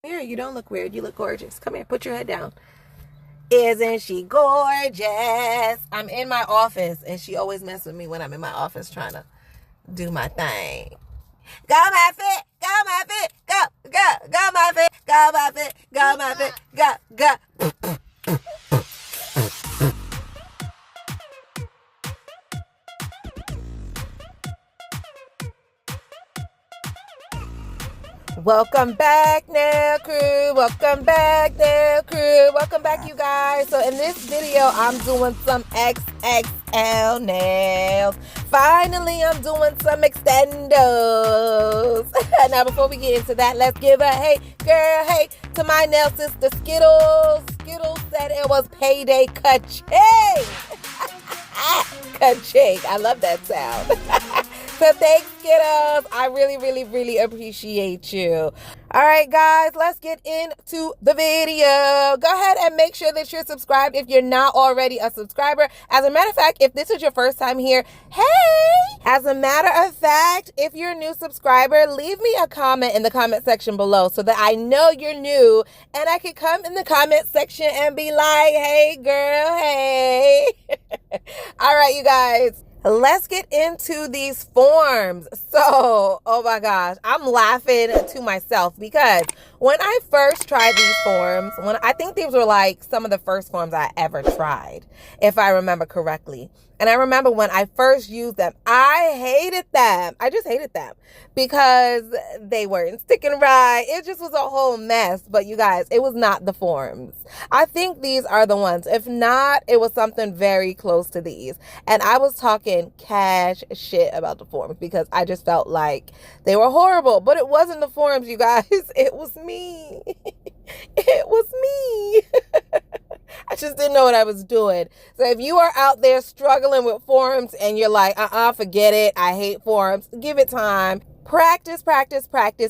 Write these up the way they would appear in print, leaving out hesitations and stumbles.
Here, you don't look weird. You look gorgeous. Come here, put your head down. Isn't she gorgeous? I'm in my office, and she always messes with me when I'm in my office trying to do my thing. Go my fit, go my fit, go my fit, go my fit, go my fit, go. Welcome back, nail crew. Welcome back, nail crew. Welcome back, you guys. So in this video, I'm doing some XXL nails. Finally, I'm doing some extendos. Now, before we get into that, let's give a hey, girl, hey to my nail sister, Skittlz. Skittlz said it was payday ka-ching. Ka-ching. I love that sound. So thanks, Skittlz. I really appreciate you. All right, guys, let's get into the video. Go ahead and make sure that you're subscribed if you're not already a subscriber. As a matter of fact, if this is your first time here, hey! As a matter of fact, if you're a new subscriber, leave me a comment in the comment section below so that I know you're new and I can come in the comment section and be like, hey, girl, hey. All right, you guys. Let's get into these forms. So, oh my gosh, I'm laughing to myself because when I first tried these forms, I think these were like some of the first forms I ever tried, if I remember correctly. And I remember when I first used them, I hated them. I just hated them because they weren't sticking right. It just was a whole mess. But you guys, it was not the forms. I think these are the ones. If not, it was something very close to these. And I was talking cash shit about the forms because I just felt like they were horrible. But it wasn't the forms, you guys. It was me. It was me. I just didn't know what I was doing. So if you are out there struggling with forms and you're like, forget it, I hate forms, give it time. Practice,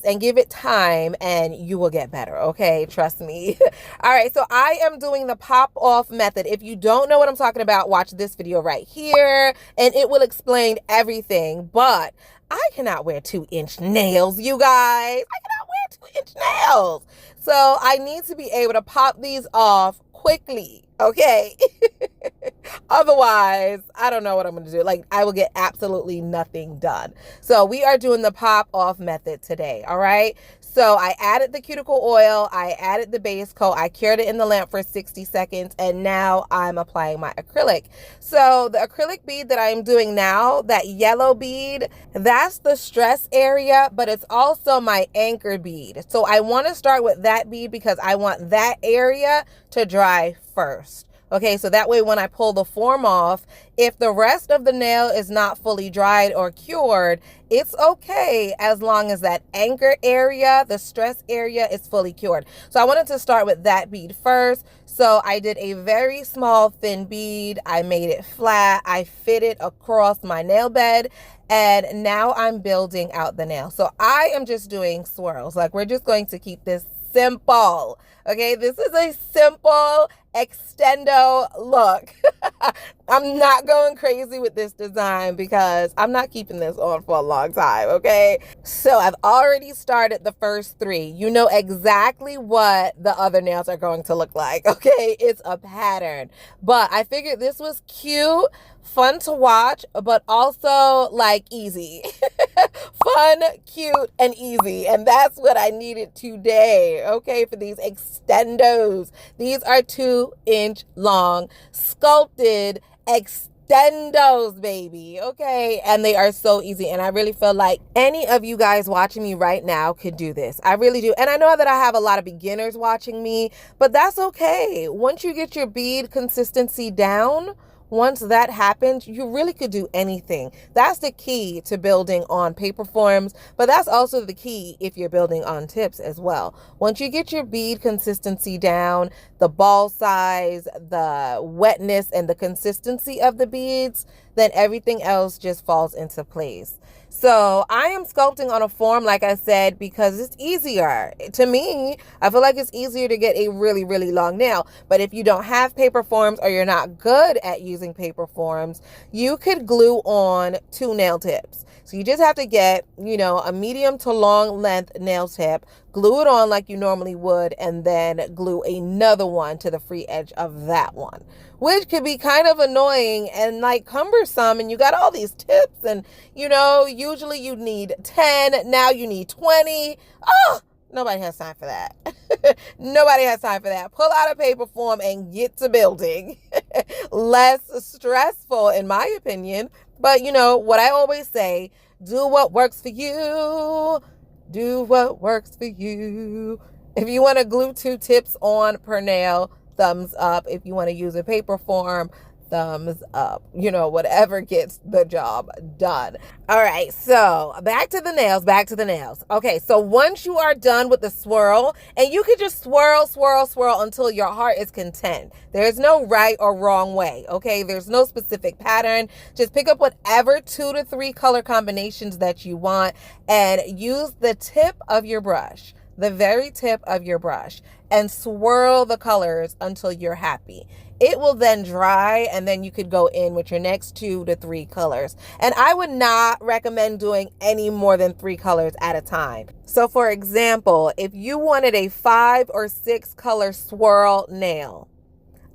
and give it time, and you will get better, okay? Trust me. All right, so I am doing the pop-off method. If you don't know what I'm talking about, watch this video right here, and it will explain everything. But I cannot wear 2-inch nails, you guys. I cannot wear 2-inch nails. So I need to be able to pop these off quickly, okay? Otherwise, I don't know what I'm going to do. Like, I will get absolutely nothing done. So we are doing the pop off method today, all right? So I added the cuticle oil, I added the base coat, I cured it in the lamp for 60 seconds, and now I'm applying my acrylic. So the acrylic bead that I'm doing now, that yellow bead, that's the stress area, but it's also my anchor bead. So I want to start with that bead because I want that area to dry first. Okay, so that way when I pull the form off, if the rest of the nail is not fully dried or cured, it's okay as long as that anchor area, the stress area, is fully cured. So I wanted to start with that bead first. So I did a very small thin bead. I made it flat. I fit it across my nail bed. And now I'm building out the nail. So I am just doing swirls. Like, we're just going to keep this simple. Okay, this is a simple extendo look. I'm not going crazy with this design because I'm not keeping this on for a long time, okay? So I've already started the first 3. You know exactly what the other nails are going to look like, okay? It's a pattern. But I figured this was cute, fun to watch, but also like easy. Fun, cute, and easy. And that's what I needed today, okay, for these extendos. These are 2-inch long sculpted extendos, baby, okay? And they are so easy, and I really feel like any of you guys watching me right now could do this. I really do. And I know that I have a lot of beginners watching me, but that's okay. Once you get your bead consistency down, once that happens, you really could do anything. That's the key to building on paper forms, but that's also the key if you're building on tips as well. Once you get your bead consistency down, the ball size, the wetness, and the consistency of the beads, then everything else just falls into place. So I am sculpting on a form, like I said, because it's easier. To me, I feel like it's easier to get a really long nail. But if you don't have paper forms or you're not good at using paper forms, you could glue on 2 nail tips. So you just have to get, you know, a medium to long length nail tip, glue it on like you normally would, and then glue another one to the free edge of that one, which could be kind of annoying and like cumbersome. And you got all these tips, and you know, usually you need 10, now you need 20. Oh, nobody has time for that. Nobody has time for that. Pull out a paper form and get to building. Less stressful, in my opinion. But you know what I always say, do what works for you. Do what works for you. If you want to glue 2 tips on per nail, thumbs up. If you want to use a paper form, thumbs up. You know, whatever gets the job done. All right, so back to the nails. Okay, so once you are done with the swirl, and you can just swirl until your heart is content. There's no right or wrong way, okay? There's no specific pattern. Just pick up whatever 2 to 3 color combinations that you want and use the tip of your brush, the very tip of your brush, and swirl the colors until you're happy. It will then dry, and then you could go in with your next 2 to 3 colors. And I would not recommend doing any more than 3 colors at a time. So for example, if you wanted a 5 or 6 color swirl nail,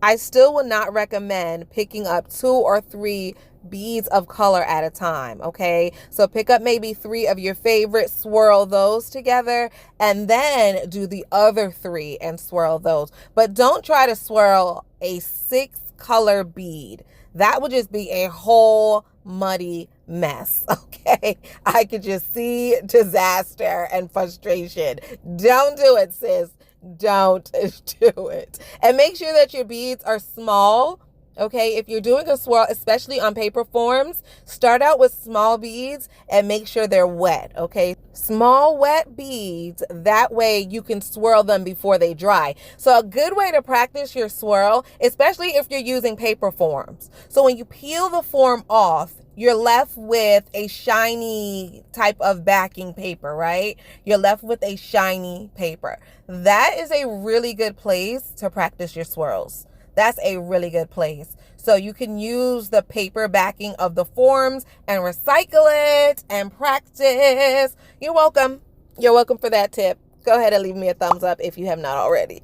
I still would not recommend picking up 2 or 3 beads of color at a time, okay? So pick up maybe 3 of your favorites, swirl those together, and then do the other 3 and swirl those. But don't try to swirl a 6 color bead. That would just be a whole muddy mess, okay? I could just see disaster and frustration. Don't do it, sis. Don't do it. And make sure that your beads are small. Okay, if you're doing a swirl, especially on paper forms, start out with small beads and make sure they're wet, okay? Small wet beads, that way you can swirl them before they dry. So a good way to practice your swirl, especially if you're using paper forms. So when you peel the form off, you're left with a shiny type of backing paper, right? You're left with a shiny paper. That is a really good place to practice your swirls. That's a really good place. So you can use the paper backing of the forms and recycle it and practice. You're welcome. You're welcome for that tip. Go ahead and leave me a thumbs up if you have not already.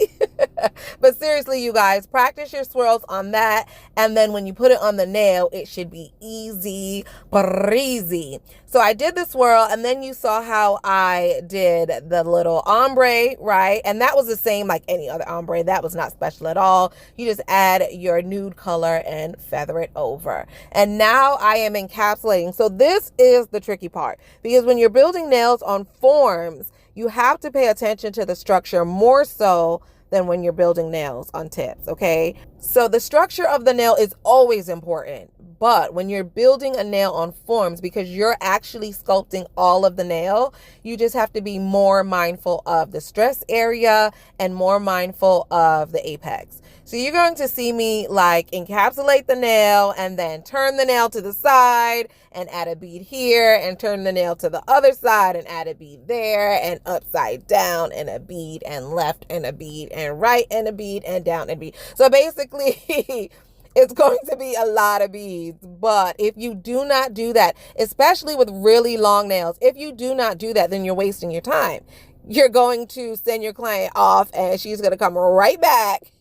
But seriously, you guys, practice your swirls on that. And then when you put it on the nail, it should be easy breezy. So I did the swirl, and then you saw how I did the little ombre, right? And that was the same like any other ombre. That was not special at all. You just add your nude color and feather it over. And now I am encapsulating. So this is the tricky part, because when you're building nails on forms, you have to pay attention to the structure more so than when you're building nails on tips, okay? So the structure of the nail is always important, but when you're building a nail on forms, because you're actually sculpting all of the nail, you just have to be more mindful of the stress area and more mindful of the apex. So you're going to see me like encapsulate the nail and then turn the nail to the side and add a bead here, and turn the nail to the other side and add a bead there, and upside down and a bead, and left and a bead, and right and a bead, and down and a bead. So basically it's going to be a lot of beads. But if you do not do that, especially with really long nails, if you do not do that, then you're wasting your time. You're going to send your client off and she's going to come right back.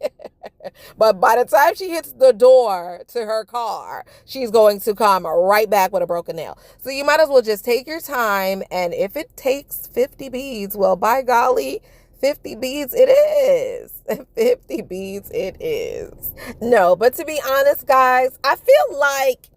But by the time she hits the door to her car, she's going to come right back with a broken nail. So you might as well just take your time. And if it takes 50 beads, well, by golly, 50 beads it is. 50 beads it is. No, but to be honest, guys, I feel like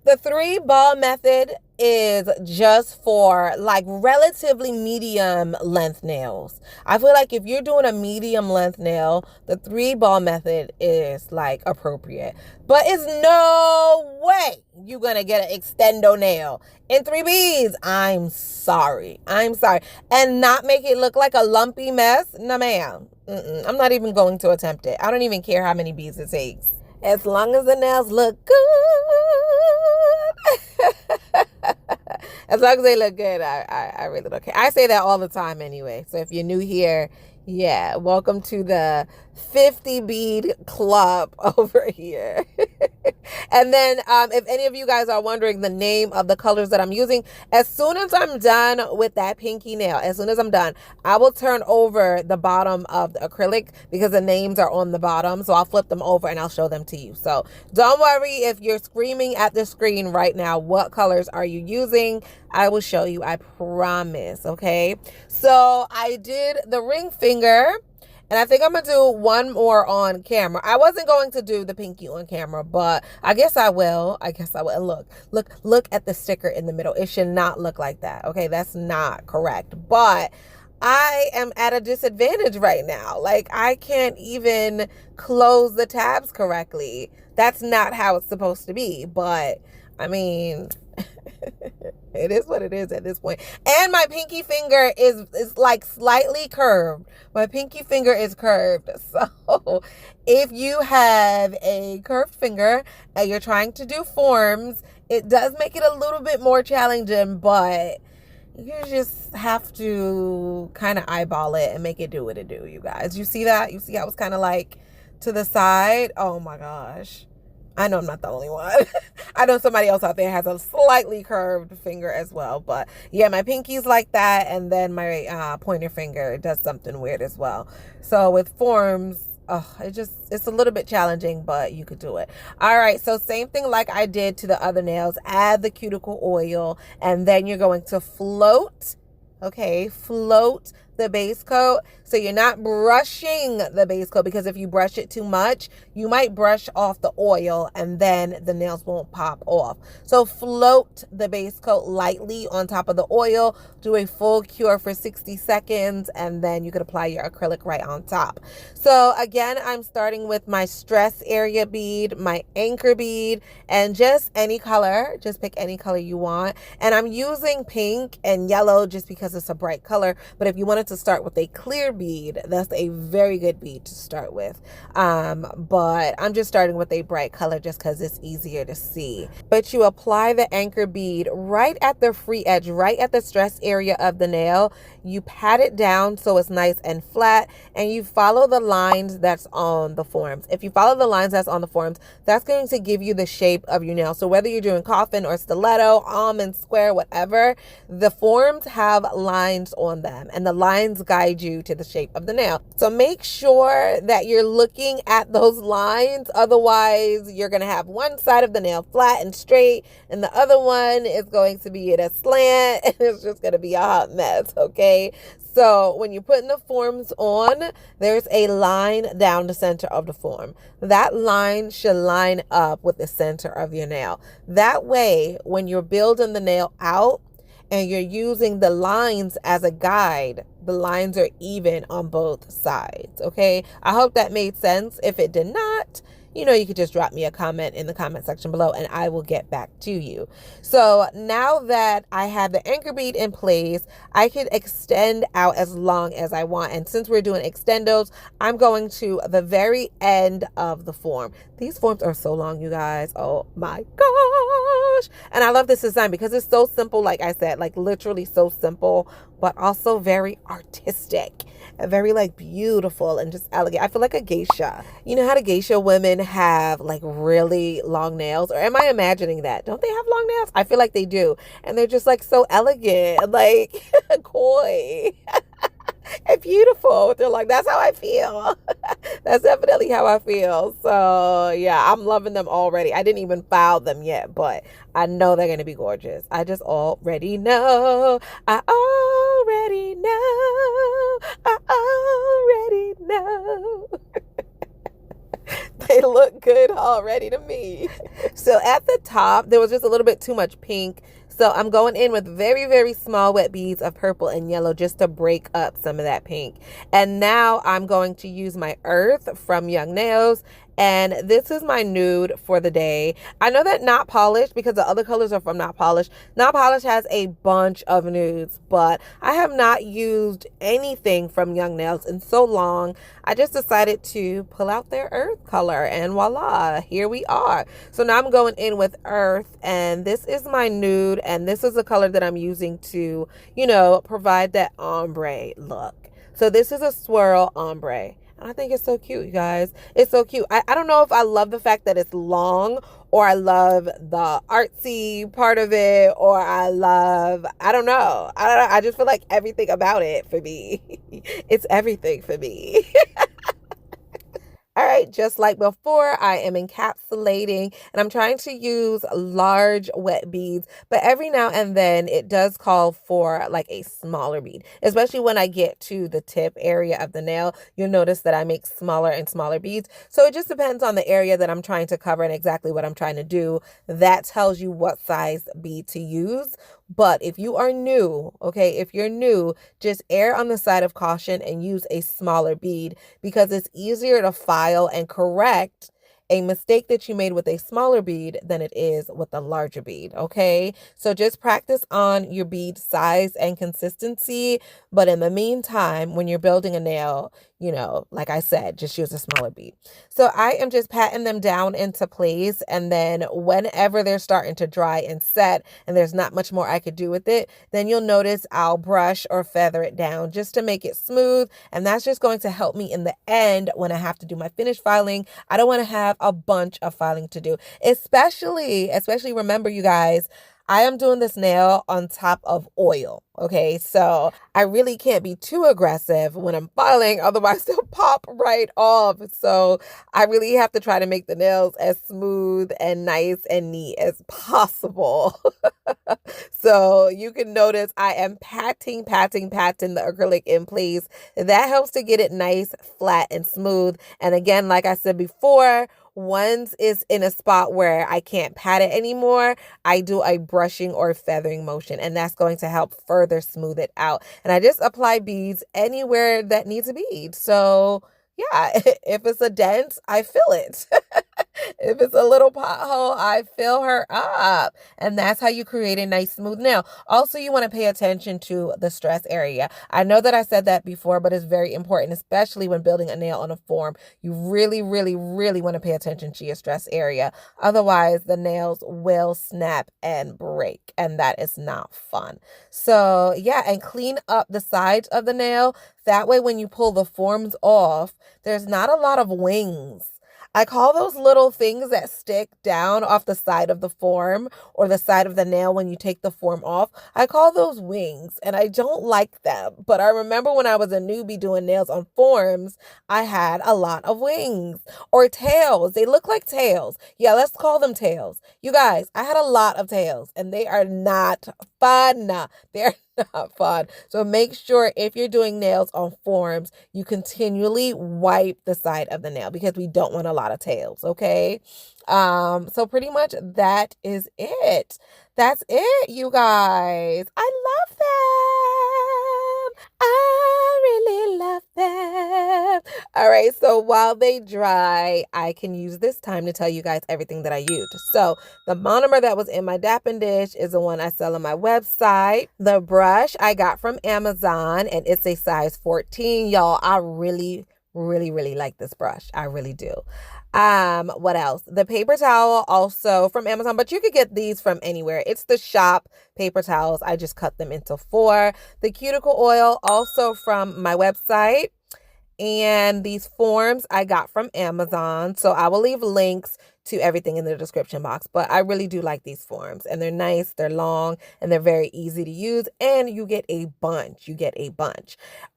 the 3-ball method is just for like relatively medium length nails. I feel like if you're doing a medium length nail, the 3-ball method is like appropriate. But it's no way you're gonna get an extendo nail in 3 beads. I'm sorry. And not make it look like a lumpy mess. No, ma'am. I'm not even going to attempt it. I don't even care how many beads it takes. As long as the nails look good. As long as they look good, I really don't care. I say that all the time anyway. So if you're new here, yeah, welcome to the 50 bead club over here. And then if any of you guys are wondering the name of the colors that I'm using, as soon as I'm done with that pinky nail, as soon as I'm done, I will turn over the bottom of the acrylic because the names are on the bottom. So I'll flip them over and I'll show them to you. So don't worry if you're screaming at the screen right now, what colors are you using? I will show you, I promise, okay? So I did the ring finger. And I think I'm going to do one more on camera. I wasn't going to do the pinky on camera, but I guess I will. I guess I will. And look at the sticker in the middle. It should not look like that. Okay, that's not correct. But I am at a disadvantage right now. Like, I can't even close the tabs correctly. That's not how it's supposed to be. But, I mean... it is what it is at this point. And my pinky finger is like slightly curved. My pinky finger is curved. So if you have a curved finger and you're trying to do forms, it does make it a little bit more challenging, but you just have to kind of eyeball it and make it do what it do, you guys. You see that? You see how it's kind of like to the side? Oh my gosh. I know I'm not the only one. I know somebody else out there has a slightly curved finger as well. But yeah, my pinky's like that. And then my pointer finger does something weird as well. So with forms, it's a little bit challenging, but you could do it. All right. So same thing like I did to the other nails. Add the cuticle oil. And then you're going to float. Okay. Float the base coat. So you're not brushing the base coat, because if you brush it too much, you might brush off the oil and then the nails won't pop off. So float the base coat lightly on top of the oil, do a full cure for 60 seconds, and then you can apply your acrylic right on top. So again, I'm starting with my stress area bead, my anchor bead, and just any color. Just pick any color you want. And I'm using pink and yellow just because it's a bright color. But if you wanted to start with a clear bead, that's a very good bead to start with. But I'm just starting with a bright color just because it's easier to see. But you apply the anchor bead right at the free edge, right at the stress area of the nail. You pat it down so it's nice and flat, and you follow the lines that's on the forms. If you follow the lines that's on the forms, that's going to give you the shape of your nail. So whether you're doing coffin or stiletto, almond, square, whatever, the forms have lines on them, and the lines guide you to the shape of the nail. So make sure that you're looking at those lines. Otherwise, you're going to have one side of the nail flat and straight, and the other one is going to be at a slant, and it's just going to be a hot mess, okay? So when you're putting the forms on, there's a line down the center of the form. That line should line up with the center of your nail. That way, when you're building the nail out and you're using the lines as a guide, the lines are even on both sides, okay? I hope that made sense. If it did not, you know, you could just drop me a comment in the comment section below and I will get back to you. So now that I have the anchor bead in place, I can extend out as long as I want. And since we're doing extendos, I'm going to the very end of the form. These forms are so long, you guys. Oh my gosh. And I love this design because it's so simple. Like I said, like literally so simple, but also very artistic. Very like beautiful and just elegant. I feel like a geisha. You know how the geisha women have like really long nails? Or am I imagining that? Don't they have long nails? I feel like they do. And they're just like so elegant, like coy and beautiful. They're like, that's how I feel. That's definitely how I feel. So yeah, I'm loving them already. I didn't even file them yet, but I know they're going to be gorgeous. I just already know. I already know. I already know. They look good already to me. So at the top, there was just a little bit too much pink. So I'm going in with very, very small wet beads of purple and yellow just to break up some of that pink. And now I'm going to use my earth from Young Nails. And this is my nude for the day. I know that Notpolish, because the other colors are from Notpolish. Notpolish has a bunch of nudes, but I have not used anything from Young Nails in so long. I just decided to pull out their earth color and voila, here we are. So now I'm going in with earth, and this is my nude, and this is the color that I'm using to, you know, provide that ombre look. So this is a swirl ombre. And I think it's so cute, you guys. It's so cute. I don't know if I love the fact that it's long, or I love the artsy part of it, or I don't know. I don't know. I just feel like everything about it for me. It's everything for me. All right, just like before, I am encapsulating and I'm trying to use large wet beads, but every now and then it does call for like a smaller bead, especially when I get to the tip area of the nail. You'll notice that I make smaller and smaller beads. So it just depends on the area that I'm trying to cover and exactly what I'm trying to do. That tells you what size bead to use. But if you are new, okay, if you're new, just err on the side of caution and use a smaller bead, because it's easier to file and correct a mistake that you made with a smaller bead than it is with a larger bead, okay? So just practice on your bead size and consistency. But in the meantime, when you're building a nail, you know, like I said, just use a smaller bead. So I am just patting them down into place. And then whenever they're starting to dry and set and there's not much more I could do with it, then you'll notice I'll brush or feather it down just to make it smooth. And that's just going to help me in the end when I have to do my finish filing. I don't want to have a bunch of filing to do, especially remember, you guys, I am doing this nail on top of oil. Okay, so I really can't be too aggressive when I'm filing, otherwise they'll pop right off. So I really have to try to make the nails as smooth and nice and neat as possible. So you can notice I am patting the acrylic in place. That helps to get it nice, flat, and smooth. And again, like I said before, once it's in a spot where I can't pat it anymore, I do a brushing or feathering motion, and that's going to help further smooth it out. And I just apply beads anywhere that needs a bead. So yeah, if it's a dent, I fill it. If it's a little pothole, I fill her up. And that's how you create a nice smooth nail. Also, you want to pay attention to the stress area. I know that I said that before, but it's very important, especially when building a nail on a form. You really, really, really want to pay attention to your stress area. Otherwise, the nails will snap and break, and that is not fun. So yeah, and clean up the sides of the nail. That way, when you pull the forms off, there's not a lot of wings. I call those little things that stick down off the side of the form or the side of the nail when you take the form off. I call those wings, and I don't like them. But I remember when I was a newbie doing nails on forms, I had a lot of wings or tails. They look like tails. Yeah, let's call them tails. You guys, I had a lot of tails, and they are not fun. They're not fun. So make sure if you're doing nails on forms, you continually wipe the side of the nail, because we don't want a lot of tails, okay? So pretty much that is it. That's it, you guys. I love them. I really love them. All right, so while they dry, I can use this time to tell you guys everything that I used. So the monomer that was in my dapping dish is the one I sell on my website. The brush I got from Amazon, and it's a size 14. Y'all, I really like this brush. I really do. What else? The paper towel, also from Amazon, but you could get these from anywhere. It's the shop paper towels. I just cut them into 4. The cuticle oil, also from my website. And these forms I got from Amazon. So I will leave links to everything in the description box. But I really do like these forms, and they're nice, they're long, and they're very easy to use. And you get a bunch.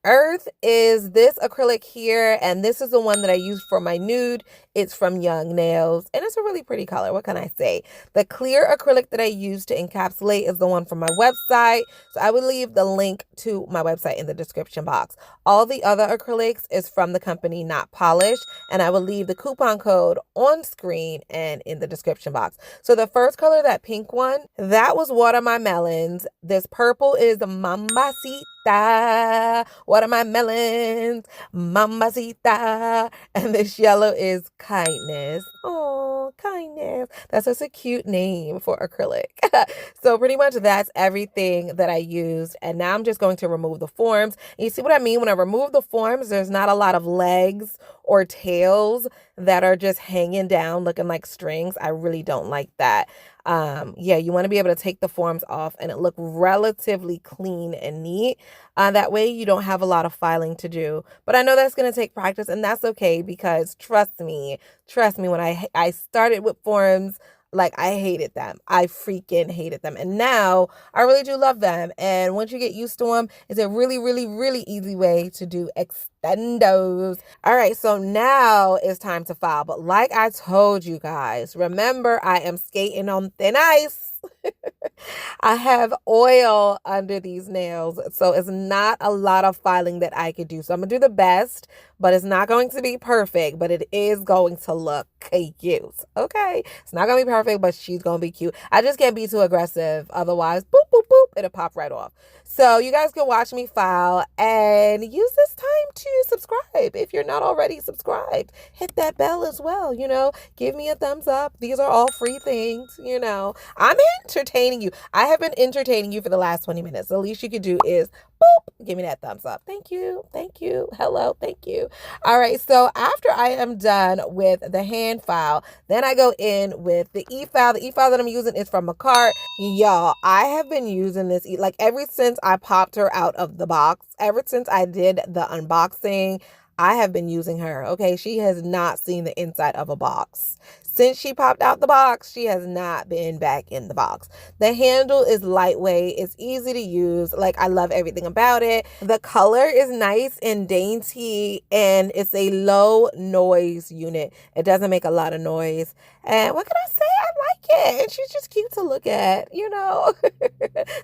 Earth is this acrylic here, and this is the one that I use for my nude. It's from Young Nails, and it's a really pretty color. What can I say? The clear acrylic that I use to encapsulate is the one from my website. So I will leave the link to my website in the description box. All the other acrylics is from the company Notpolish, and I will leave the coupon code on screen and in the description box. So the first color, that pink one, that was Water My Melons. This purple is the Mamacita. Water My Melons, Mamacita. And this yellow is Kindness. Oh, Kindness. That's just a cute name for acrylic. So pretty much that's everything that I used. And now I'm just going to remove the forms. And you see what I mean? When I remove the forms, there's not a lot of legs or tails that are just hanging down looking like strings. I really don't like that. Yeah, you want to be able to take the forms off and it look relatively clean and neat. That way you don't have a lot of filing to do. But I know that's going to take practice, and that's okay, because trust me, when I started with forms, like, I hated them. I freaking hated them. And now I really do love them. And once you get used to them, it's a really, really, really easy way to do extendos. All right, so now it's time to file. But like I told you guys, remember, I am skating on thin ice. I have oil under these nails, so it's not a lot of filing that I could do. So I'm going to do the best, but it's not going to be perfect, but it is going to look cute. Okay? It's not going to be perfect, but she's going to be cute. I just can't be too aggressive. Otherwise, boop, boop, boop, it'll pop right off. So you guys can watch me file and use this time to subscribe. If you're not already subscribed, hit that bell as well. You know, give me a thumbs up. These are all free things. You know, I'm entertaining you. I have been entertaining you for the last 20 minutes. The least you could do is boop, give me that thumbs up. Thank you. Thank you. Hello. Thank you. All right. So after I am done with the hand file, then I go in with the e-file. The e-file that I'm using is from McCart. Y'all, I have been using this like ever since I popped her out of the box. Ever since I did the unboxing, I have been using her. Okay. She has not seen the inside of a box. Since she popped out the box, she has not been back in the box. The handle is lightweight. It's easy to use. Like, I love everything about it. The color is nice and dainty, and it's a low noise unit. It doesn't make a lot of noise. And what can I say? I like it. And she's just cute to look at, you know.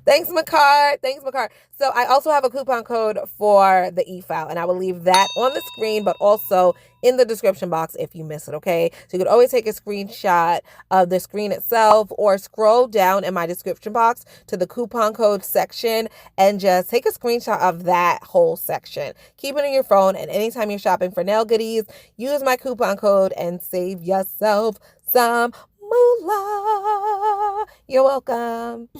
Thanks, McCart. Thanks, McCart. So I also have a coupon code for the e-file, and I will leave that on the screen, but also in the description box if you miss it, okay? So you could always take a screenshot of the screen itself or scroll down in my description box to the coupon code section and just take a screenshot of that whole section. Keep it in your phone, and anytime you're shopping for nail goodies, use my coupon code and save yourself some moolah. You're welcome.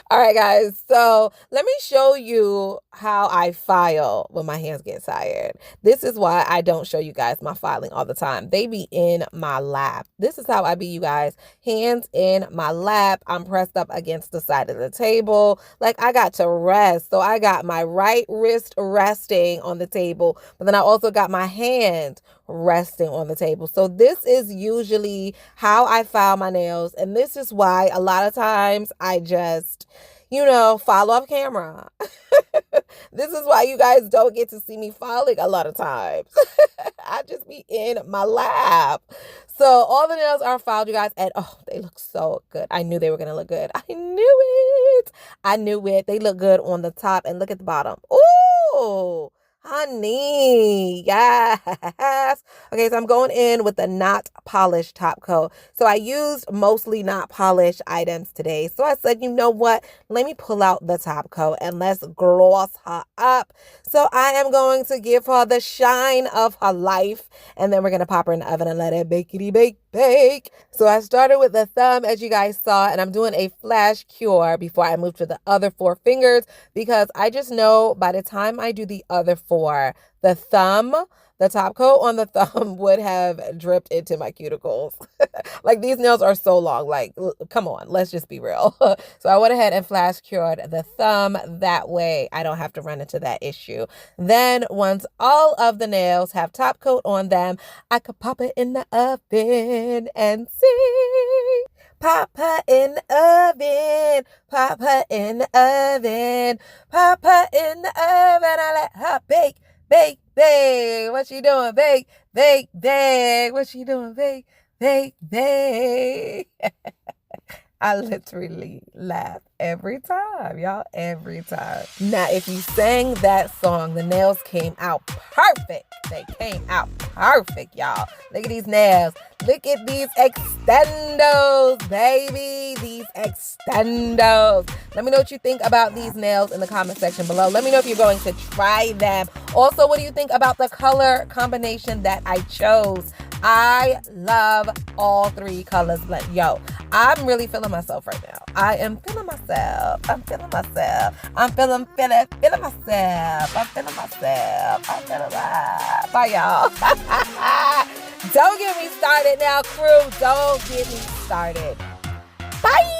All right, guys. So let me show you how I file when my hands get tired. This is why I don't show you guys my filing all the time. They be in my lap. This is how I be, you guys. Hands in my lap. I'm pressed up against the side of the table. Like, I got to rest. So I got my right wrist resting on the table, but then I also got my hand resting on the table. So this is usually how I file my nails. And this is why a lot of times I just, you know, file off camera. This is why you guys don't get to see me filing a lot of times. I just be in my lap. So all the nails are filed, you guys, and oh, they look so good. I knew they were going to look good. I knew it. I knew it. They look good on the top, and look at the bottom. Ooh. Honey, yes. Okay, so I'm going in with the Notpolish top coat. So I used mostly Notpolish items today. So I said, you know what? Let me pull out the top coat and let's gloss her up. So I am going to give her the shine of her life. And then we're going to pop her in the oven and let it bakety bake. So I started with the thumb, as you guys saw, and I'm doing a flash cure before I move to the other 4 fingers, because I just know by the time I do the other 4, the thumb, the top coat on the thumb would have dripped into my cuticles. Like, these nails are so long. Like, come on, let's just be real. So I went ahead and flash cured the thumb. That way I don't have to run into that issue. Then once all of the nails have top coat on them, I could pop it in the oven and sing. Pop her in the oven, pop her in the oven, pop her in the oven. I let her bake, bake, bake. What she doing? Bake, bake, bake. What she doing? Bake, bake, bake. I literally laugh every time, y'all, every time. Now, if you sang that song, the nails came out perfect. They came out perfect, y'all. Look at these nails. Look at these extendos, baby. These extendos. Let me know what you think about these nails in the comment section below. Let me know if you're going to try them. Also, what do you think about the color combination that I chose? I love all 3 colors, but yo, I'm really feeling myself right now. I am feeling myself. I'm feeling myself. I'm feeling myself. I'm feeling myself. I'm feeling myself. Bye, y'all. Don't get me started now, crew. Don't get me started. Bye.